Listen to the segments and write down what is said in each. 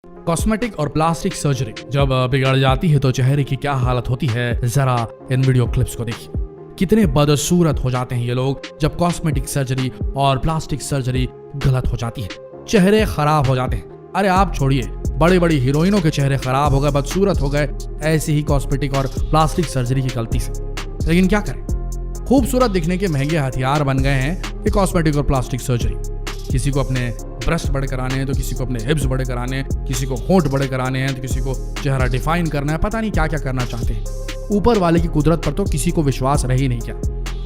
Cosmetic और plastic surgery जब बिगड़ जाती है तो चेहरे की क्या हालत होती है, जरा इन वीडियो क्लिप्स को देखिए। कितने बदसूरत हो जाते हैं ये लोग जब कॉस्मेटिक सर्जरी और प्लास्टिक सर्जरी गलत हो जाती है, चेहरे खराब हो जाते हैं। अरे आप छोड़िए, बड़ी बड़ी हीरोइनों के चेहरे खराब हो गए, बदसूरत हो गए ऐसी ही कॉस्मेटिक और प्लास्टिक सर्जरी की गलती से। लेकिन क्या करें, खूबसूरत दिखने के महंगे हथियार बन गए हैं ये कॉस्मेटिक और प्लास्टिक सर्जरी। किसी को अपने ब्रेस्ट बड़े कराने हैं तो किसी को अपने हिप्स बड़े कराने हैं, किसी को होंठ बड़े कराने हैं तो किसी को चेहरा डिफाइन करना है, पता नहीं क्या क्या करना चाहते हैं। ऊपर वाले की कुदरत पर तो किसी को विश्वास रह ही नहीं क्या,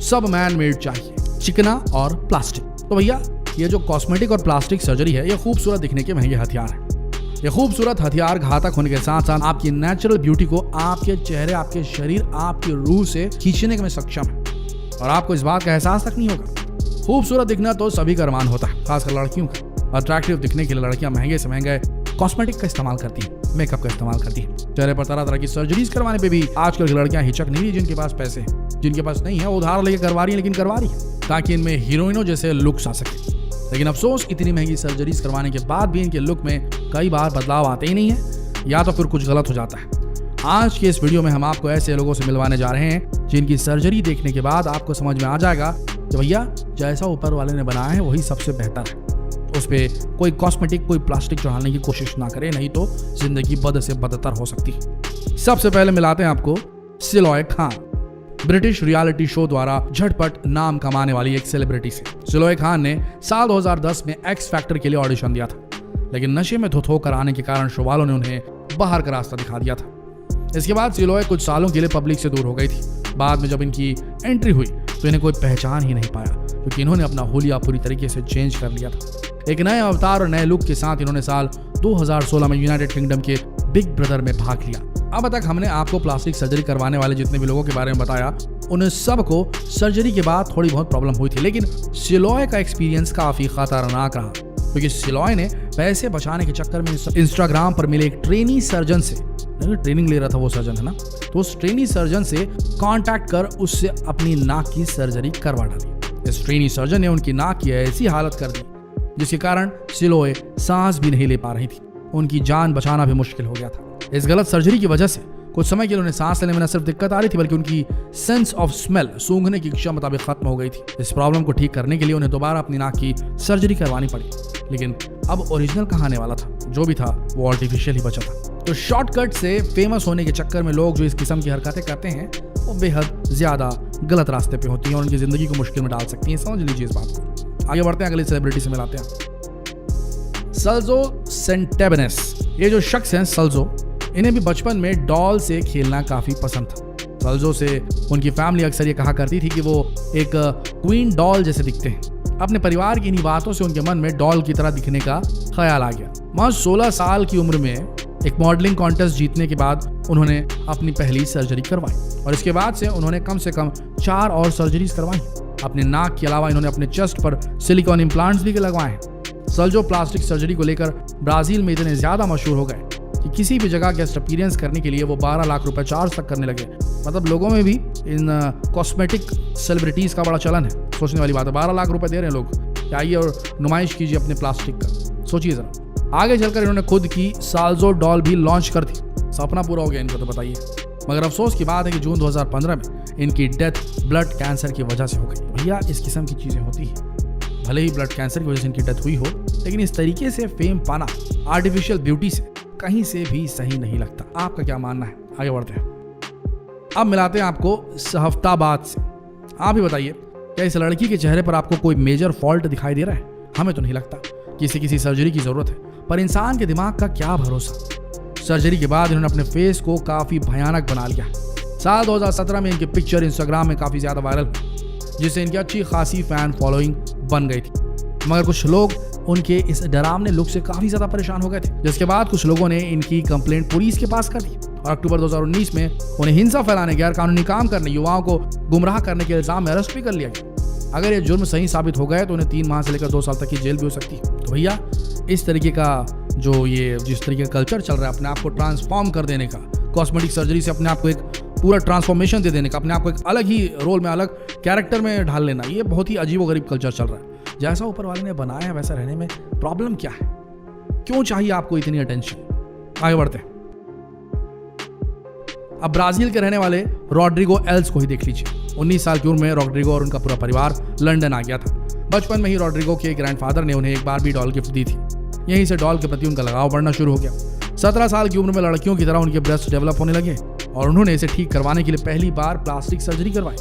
सब मैन मेड चाहिए, चिकना और प्लास्टिक। तो भैया ये जो कॉस्मेटिक और प्लास्टिक सर्जरी है ये खूबसूरत दिखने के महंगे हथियार है। ये खूबसूरत हथियार घातक होने के साथ साथ आपकी नेचुरल ब्यूटी को आपके चेहरे, आपके शरीर, आपकी रूह से खींचने में सक्षम है और आपको इस बात का एहसास तक नहीं होगा। खूबसूरत दिखना तो सभी का अरमान होता है, खासकर लड़कियों का। अट्रैक्टिव दिखने के लिए लड़कियां महंगे से महंगे कॉस्मेटिक का इस्तेमाल करती हैं, मेकअप का इस्तेमाल करती हैं। चेहरे पर तरह तरह की सर्जरीज करवाने पे भी आजकल की लड़कियां हिचक नहीं रही। जिनके पास पैसे हैं, जिनके पास नहीं है, उधार लेके करवा रही है, लेकिन करवा रही है ताकि इनमें हीरोइनों जैसे लुक्स आ सके। लेकिन अफसोस, इतनी महंगी सर्जरीज करवाने के बाद भी इनके लुक में कई बार बदलाव आते ही नहीं है या तो फिर कुछ गलत हो जाता है। आज के इस वीडियो में हम आपको ऐसे लोगों से मिलवाने जा रहे हैं जिनकी सर्जरी देखने के बाद आपको समझ में आ जाएगा कि भैया जैसा ऊपर वाले ने बनाया है वही सबसे बेहतर है। उस पर कोई कॉस्मेटिक, कोई प्लास्टिक चढ़ाने की कोशिश ना करें, नहीं तो जिंदगी बद से बदतर हो सकती है। सबसे पहले मिलाते हैं आपको सिलोए खान, ब्रिटिश रियलिटी शो द्वारा झटपट नाम कमाने वाली एक सेलिब्रिटी से। सिलोए खान ने साल 2010 में एक्स फैक्टर के लिए ऑडिशन दिया था, लेकिन नशे में धुत होकर आने के कारण शो वालों ने उन्हें बाहर का रास्ता दिखा दिया था। इसके बाद सिलोए कुछ सालों के लिए पब्लिक से दूर हो गई थी। बाद में जब इनकी एंट्री हुई तो इन्हें कोई पहचान ही नहीं पाया, क्योंकि इन्होंने अपना हुलिया पूरी तरीके से चेंज कर लिया था। एक नए अवतार और नए लुक के साथ इन्होंने साल 2016 में यूनाइटेड किंगडम के बिग ब्रदर में भाग लिया। अब तक हमने आपको प्लास्टिक सर्जरी करवाने वाले जितने भी लोगों के बारे में बताया, उन्हें सबको सर्जरी के बाद थोड़ी बहुत प्रॉब्लम हुई थी। लेकिन सिलोए का एक्सपीरियंस काफी खतरनाक रहा, क्योंकि सिलोए ने पैसे बचाने के चक्कर में इंस्टाग्राम पर मिले एक ट्रेनी सर्जन से, ट्रेनिंग ले रहा था वो सर्जन है ना, तो उस ट्रेनी सर्जन से कांटेक्ट कर उससे अपनी नाक की सर्जरी करवा डाली। इस ट्रेनी सर्जन ने उनकी नाक की ऐसी हालत कर दी जिसके कारण सिलोए सांस भी नहीं ले पा रही थी, उनकी जान बचाना भी मुश्किल हो गया था। इस गलत सर्जरी की वजह से कुछ समय के लिए उन्हें सांस लेने में न सिर्फ दिक्कत आ रही थी, बल्कि उनकी सेंस ऑफ स्मेल, सूंघने की क्षमता भी खत्म हो गई थी। इस प्रॉब्लम को ठीक करने के लिए उन्हें दोबारा अपनी नाक की सर्जरी करवानी पड़ी, लेकिन अब ओरिजिनल कहाँ आने वाला था, जो भी था वो आर्टिफिशियल ही बचा था। तो शॉर्टकट से फेमस होने के चक्कर में लोग जो इस किस्म की हरकतें करते हैं वो बेहद ज्यादा गलत रास्ते पे होती हैं और उनकी जिंदगी को मुश्किल में डाल सकती हैं। समझ लीजिए इस बात को। आगे बढ़ते हैं, अगली सेलिब्रिटी से मिलाते हैं सल्जो सेंटेबनेस। ये जो शख्स हैं सल्जो, इन्हें भी बचपन में डॉल से खेलना काफी पसंद था। सल्जो से उनकी फैमिली अक्सर ये कहा करती थी कि वो एक क्वीन डॉल जैसे दिखते हैं। अपने परिवार की इन्हीं बातों से उनके मन में डॉल की तरह दिखने का ख्याल आ गया। महज 16 साल की उम्र में एक मॉडलिंग कॉन्टेस्ट जीतने के बाद उन्होंने अपनी पहली सर्जरी करवाई और इसके बाद से उन्होंने कम से कम 4 और सर्जरीज करवाई। अपने नाक के अलावा इन्होंने अपने चेस्ट पर सिलिकॉन इम्प्लांट्स भी लगवाए। सल्जो प्लास्टिक सर्जरी को लेकर ब्राजील में इतने ज्यादा मशहूर हो गए कि किसी भी जगह गेस्ट अपीयरेंस करने के लिए वो 12 लाख रुपए चार्ज तक करने लगे। मतलब लोगों में भी इन कॉस्मेटिक सेलिब्रिटीज का बड़ा चलन है। सोचने वाली बात है, 12 लाख रुपए दे रहे हैं लोग, आइए और नुमाइश कीजिए अपने प्लास्टिक का। सोचिए जरा। आगे चलकर इन्होंने खुद की साल्जो डॉल भी लॉन्च कर दी। सपना पूरा हो गया इनको तो बताइए। मगर अफसोस की बात है कि जून 2015 में इनकी डेथ ब्लड कैंसर की वजह से हो गई। भैया इस किस्म की चीजें होती है, भले ही ब्लड कैंसर की वजह से इनकी डेथ हुई हो, लेकिन इस तरीके से फेम पाना आर्टिफिशियल ब्यूटी से कहीं से भी सही नहीं लगता। आपका क्या मानना है? आगे बढ़ते हैं। अब मिलाते हैं आपको सहफ्ताबाद से। आप ही बताइए, क्या इस लड़की के चेहरे पर आपको कोई मेजर फॉल्ट दिखाई दे रहा है? हमें तो नहीं लगता। किसी सर्जरी की जरूरत है, पर इंसान के दिमाग का क्या भरोसा। सर्जरी के बाद इन्होंने अपने फेस को काफी भयानक बना लिया। साल 2017 में इनकी पिक्चर इंस्टाग्राम में काफी ज्यादा वायरल हुई, जिससे इनकी अच्छी खासी फैन फॉलोइंग बन गई थी। मगर कुछ लोग उनके इस डरावने लुक से काफी ज्यादा परेशान हो गए थे, जिसके बाद कुछ लोगों ने इनकी कंप्लेंट पुलिस के पास कर दी और अक्टूबर 2019 में उन्हें हिंसा फैलाने, गैर कानूनी काम करने, युवाओं को गुमराह करने के इल्जाम में अरेस्ट भी कर लिया गया। अगर ये जुर्म सही साबित हो गए तो उन्हें 3 माह से लेकर 2 साल तक की जेल भी हो सकती है। तो भैया इस तरीके का जिस तरीके का कल्चर चल रहा है अपने आप को ट्रांसफॉर्म कर देने का, कॉस्मेटिक सर्जरी से अपने आप को एक पूरा ट्रांसफॉर्मेशन दे देने का, अपने आप को एक अलग ही रोल में, अलग कैरेक्टर में ढाल लेना, ये बहुत ही अजीबोगरीब कल्चर चल रहा है। जैसा ऊपर वाले ने बनाया है वैसा रहने में प्रॉब्लम क्या है? क्यों चाहिए आपको इतनी अटेंशन? आगे बढ़ते हैं। अब ब्राजील के रहने वाले रॉड्रिगो एल्स को ही देख लीजिए। 19 साल की उम्र में रॉड्रिगो और उनका पूरा परिवार लंदन आ गया था। बचपन में ही रॉड्रिगो के ग्रैंडफादर ने उन्हें एक बारबी डॉल गिफ्ट दी थी। यहीं से डॉल के प्रति उनका लगाव बढ़ना शुरू हो गया। 17 साल की उम्र में लड़कियों की तरह उनके ब्रेस्ट डेवलप होने लगे और उन्होंने इसे ठीक करवाने के लिए पहली बार प्लास्टिक सर्जरी करवाई।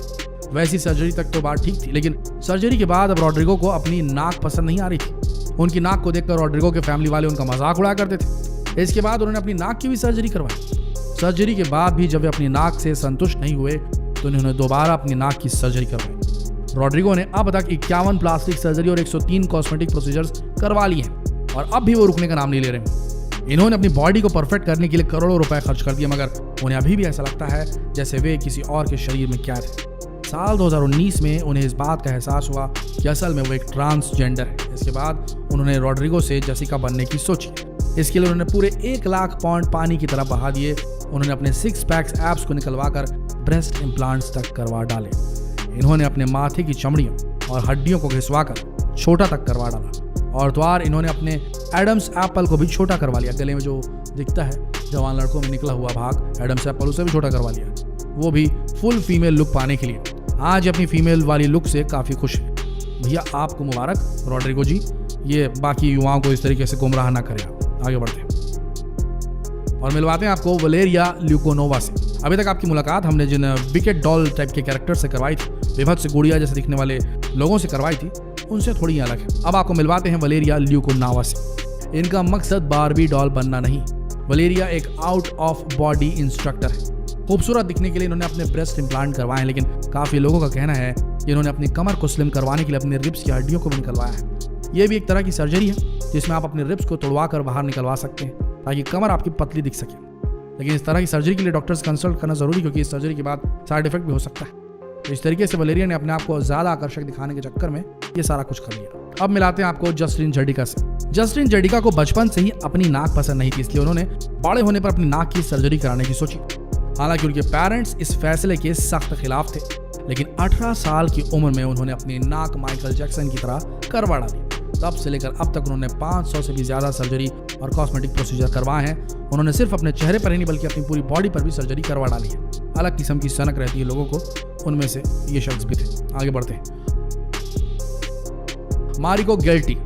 वैसी सर्जरी तक तो बात ठीक थी, लेकिन सर्जरी के बाद अब रॉड्रिगो को अपनी नाक पसंद नहीं आ रही थी। उनकी नाक को देखकर रॉड्रिगो के फैमिली वाले उनका मजाक उड़ाया करते थे। इसके बाद उन्होंने अपनी नाक की भी सर्जरी करवाई। सर्जरी के बाद भी जब वे अपनी नाक से संतुष्ट नहीं हुए तो उन्होंने दोबारा अपनी नाक की सर्जरी करवाई। रॉड्रिगो ने अब तक 51 प्लास्टिक सर्जरी और 103 कॉस्मेटिक प्रोसीजर्स करवा लिए हैं और अब भी वो रुकने का नाम नहीं ले रहे। इन्होंने अपनी बॉडी को परफेक्ट करने के लिए करोड़ों रुपए खर्च कर दिए, मगर उन्हें अभी भी ऐसा लगता है जैसे वे किसी और के शरीर में कैद है। साल 2019 में उन्हें इस बात का एहसास हुआ कि असल में वो एक ट्रांसजेंडर है। इसके बाद उन्होंने रॉड्रिगो से जेसिका बनने की सोची। इसके लिए उन्होंने पूरे 1 लाख पाउंड पानी की तरह बहा दिए। उन्होंने अपने 6 पैक्स एब्स को निकलवाकर ब्रेस्ट इम्प्लांट्स तक करवा डाले। इन्होंने अपने माथे की चमड़ियों और हड्डियों को घिसवाकर छोटा तक करवा डाला और द्वार इन्होंने अपने एडम्स एप्पल को भी छोटा करवा लिया। गले में जो दिखता है जवान लड़कों में निकला हुआ भाग एडम्स एप्पल, उसे भी छोटा करवा लिया, वो भी फुल फीमेल लुक पाने के लिए। आज अपनी फीमेल वाली लुक से काफ़ी खुश है। भैया आपको मुबारक रॉड्रिगो जी, ये बाकी युवाओं को इस तरीके से गुमराह ना करें। आगे बढ़ते हैं और मिलवाते हैं आपको वलेरिया ल्यूकोनोवा से। अभी तक आपकी मुलाकात हमने जिन विकेट डॉल टाइप के कैरेक्टर से करवाई थी, विभत्स से गुड़िया जैसे दिखने वाले लोगों से करवाई थी, उनसे थोड़ी अलग है। अब आपको मिलवाते हैं वलेरिया ल्यूकोनोवा से। इनका मकसद बारबी डॉल बनना नहीं, वलेरिया एक आउट ऑफ बॉडी इंस्ट्रक्टर है। खूबसूरत दिखने के लिए इन्होंने अपने ब्रेस्ट इम्प्लांट करवाए हैं, लेकिन काफ़ी लोगों का कहना है कि इन्होंने अपनी कमर को स्लिम करवाने के लिए अपने रिब्स की हड्डियों को भी निकलवाया है। ये भी एक तरह की सर्जरी है जिसमें आप अपने रिब्स को तोड़वा कर बाहर निकलवा सकते हैं ताकि कमर आपकी पतली दिख सके। लेकिन इस तरह की सर्जरी के लिए डॉक्टर्स कंसल्ट करना जरूरी, क्योंकि इस सर्जरी के बाद साइड इफेक्ट भी हो सकता है। तो इस तरीके से वलेरिया ने अपने आप को ज़्यादा आकर्षक दिखाने के चक्कर में ये सारा कुछ कर लिया। अब मिलाते हैं आपको जस्टिन जर्डिका से। जस्टिन जर्डिका को बचपन से ही अपनी नाक पसंद नहीं थी, इसलिए उन्होंने बड़े होने पर अपनी नाक की सर्जरी कराने की सोची। हालांकि उनके पेरेंट्स इस फैसले के सख्त खिलाफ थे, लेकिन 18 साल की उम्र में उन्होंने अपनी नाक माइकल जैक्सन की तरह करवा डाली। तब से लेकर अब तक उन्होंने 500 से भी ज़्यादा सर्जरी और कॉस्मेटिक प्रोसीजर करवाए हैं। उन्होंने सिर्फ अपने चेहरे पर ही नहीं बल्कि अपनी पूरी बॉडी पर भी सर्जरी करवा डाली है। अलग किस्म की सनक रहती है लोगों को, उनमें से ये शख्स भी थे। आगे बढ़ते हैं। मारिको गेल्टी।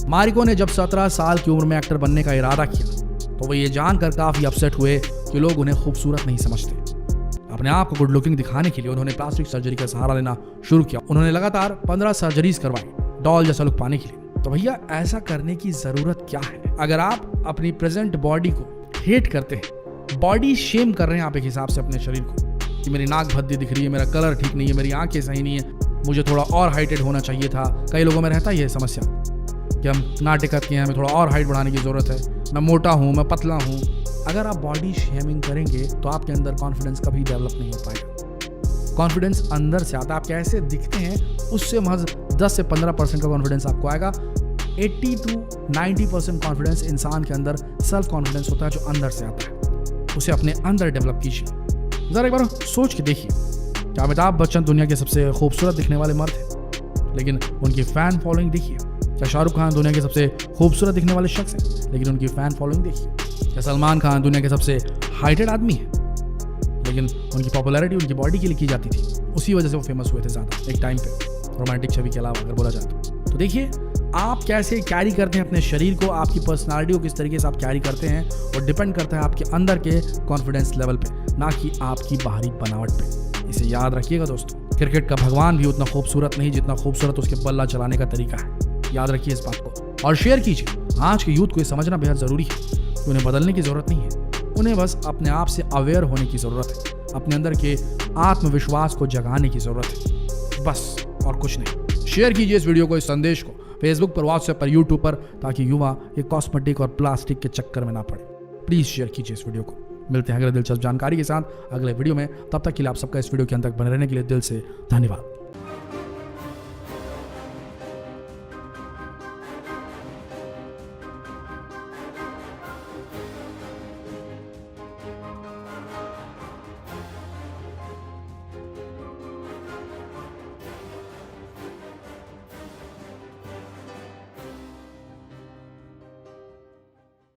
मारिको ने जब 17 साल की उम्र में एक्टर बनने का इरादा किया तो वो ये जानकर काफ़ी अपसेट हुए कि लोग उन्हें खूबसूरत नहीं समझते। अपने आप को गुड लुकिंग दिखाने के लिए उन्होंने प्लास्टिक सर्जरी का सहारा लेना शुरू किया। उन्होंने लगातार 15 सर्जरीज करवाई डॉल जैसा लुक पाने के लिए। तो भैया ऐसा करने की ज़रूरत क्या है? अगर आप अपनी प्रेजेंट बॉडी को हेट करते हैं, बॉडी शेम कर रहे हैं आप एक हिसाब से अपने शरीर को कि मेरी नाक भद्दी दिख रही है, मेरा कलर ठीक नहीं है, मेरी आंखें सही नहीं है, मुझे थोड़ा और हाइटेड होना चाहिए था। कई लोगों में रहता है ये समस्या कि हम नाटक के हैं, हमें थोड़ा और हाइट बढ़ाने की ज़रूरत है, मैं मोटा हूँ, मैं पतला हूँ। अगर आप बॉडी शेमिंग करेंगे तो आपके अंदर कॉन्फिडेंस कभी डेवलप नहीं हो पाएगा। कॉन्फिडेंस अंदर से आता है, आप कैसे दिखते हैं उससे महज 10 से 15% का कॉन्फिडेंस आपको आएगा। 80 to 90% कॉन्फिडेंस इंसान के अंदर सेल्फ कॉन्फिडेंस होता है जो अंदर से आता है, उसे अपने अंदर डेवलप कीजिए। ज़रा एक बार सोच के देखिए कि अमिताभ बच्चन दुनिया के सबसे खूबसूरत दिखने वाले मर्द हैं, लेकिन उनकी फ़ैन फॉलोइंग देखिए। क्या शाहरुख खान दुनिया के सबसे खूबसूरत दिखने वाले शख्स हैं, लेकिन उनकी फ़ैन फॉलोइंग देखिए। क्या सलमान खान दुनिया के सबसे हाइटेड आदमी है, लेकिन उनकी पॉपुलैरिटी उनकी बॉडी के लिए की जाती थी, उसी वजह से वो फेमस हुए थे ज़्यादा एक टाइम पे, रोमांटिक छवि के अलावा अगर बोला जाए तो। देखिए आप कैसे कैरी करते हैं अपने शरीर को, आपकी पर्सनालिटी को किस तरीके से आप कैरी करते हैं, और डिपेंड करता है आपके अंदर के कॉन्फिडेंस लेवल पे, ना कि आपकी बाहरी बनावट पे। इसे याद रखिएगा दोस्तों। क्रिकेट का भगवान भी उतना खूबसूरत नहीं जितना खूबसूरत उसके बल्ला चलाने का तरीका है। याद रखिए इस बात को और शेयर कीजिए। आज के यूथ को ये समझना बेहद ज़रूरी है कि उन्हें बदलने की ज़रूरत नहीं है, उन्हें बस अपने आप से अवेयर होने की ज़रूरत है, अपने अंदर के आत्मविश्वास को जगाने की ज़रूरत है, बस और कुछ नहीं। शेयर कीजिए इस वीडियो को, इस संदेश को फेसबुक पर, व्हाट्सएप पर, यूट्यूब पर, ताकि युवा ये कॉस्मेटिक और प्लास्टिक के चक्कर में ना पड़े। प्लीज़ शेयर कीजिए इस वीडियो को। मिलते हैं अगले दिलचस्प जानकारी के साथ अगले वीडियो में। तब तक के लिए आप सबका इस वीडियो के अंत तक बने रहने के लिए दिल से धन्यवाद।